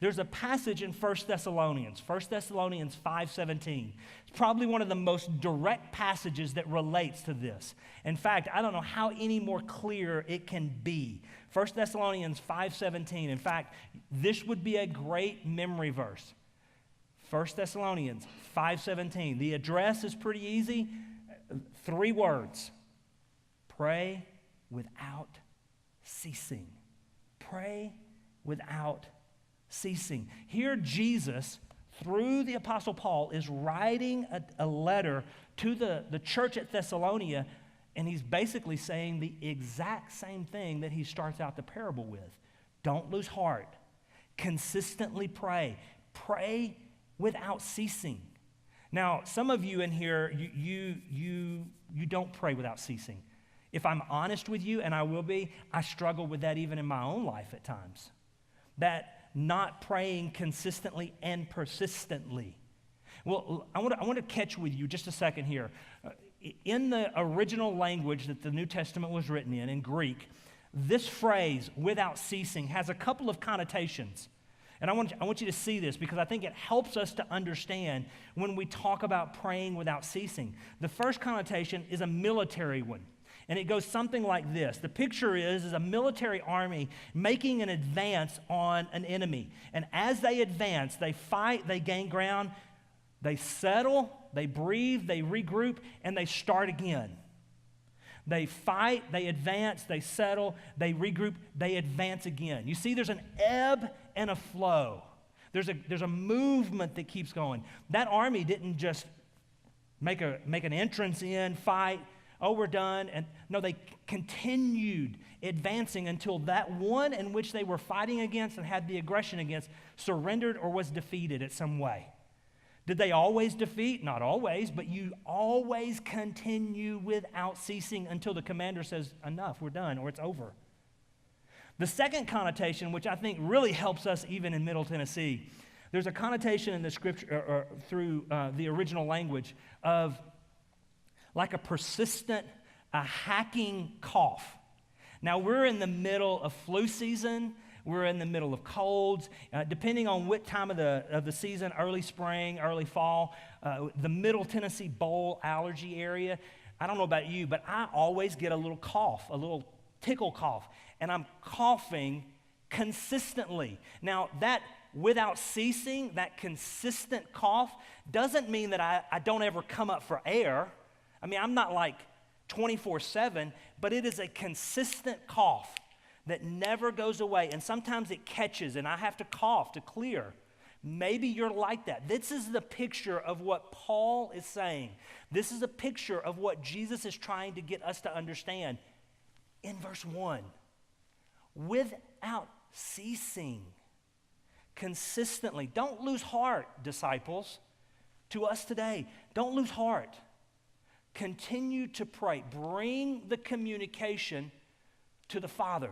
There's a passage in 1 Thessalonians 5:17. It's probably one of the most direct passages that relates to this. In fact, I don't know how any more clear it can be. 1 Thessalonians 5:17. In fact, this would be a great memory verse. 1 Thessalonians 5:17. The address is pretty easy. 3 words. Pray without ceasing. Pray without ceasing. Here Jesus, through the Apostle Paul, is writing a letter to the church at Thessalonica, and he's basically saying the exact same thing that he starts out the parable with. Don't lose heart. Consistently pray. Pray without ceasing. Now, some of you in here, you don't pray without ceasing. If I'm honest with you, and I will be, I struggle with that even in my own life at times. That not praying consistently and persistently. Well, I want to catch with you just a second here. In the original language that the New Testament was written in Greek, this phrase, without ceasing, has a couple of connotations. And I want you to see this because I think it helps us to understand when we talk about praying without ceasing. The first connotation is a military one. And it goes something like this. The picture is a military army making an advance on an enemy. And as they advance, they fight, they gain ground, they settle, they breathe, they regroup, and they start again. They fight, they advance, they settle, they regroup, they advance again. You see, there's an ebb and a flow. There's a movement that keeps going. That army didn't just make an entrance in, fight, oh, we're done. And no, they continued advancing until that one in which they were fighting against and had the aggression against surrendered or was defeated in some way. Did they always defeat? Not always, but you always continue without ceasing until the commander says, enough, we're done, or it's over. The second connotation, which I think really helps us even in Middle Tennessee, there's a connotation in the scripture or through the original language of like a persistent, a hacking cough. Now, we're in the middle of flu season. We're in the middle of colds. Depending on what time of the season, early spring, early fall, the Middle Tennessee bowl allergy area, I don't know about you, but I always get a little cough, a little tickle cough, and I'm coughing consistently. Now, that without ceasing, that consistent cough doesn't mean that I don't ever come up for air. I mean, I'm not like 24/7, but it is a consistent cough that never goes away. And sometimes it catches, and I have to cough to clear. Maybe you're like that. This is the picture of what Paul is saying. This is a picture of what Jesus is trying to get us to understand. In verse 1, without ceasing, consistently. Don't lose heart, disciples. To us today, don't lose heart. Continue to pray. Bring the communication to the Father.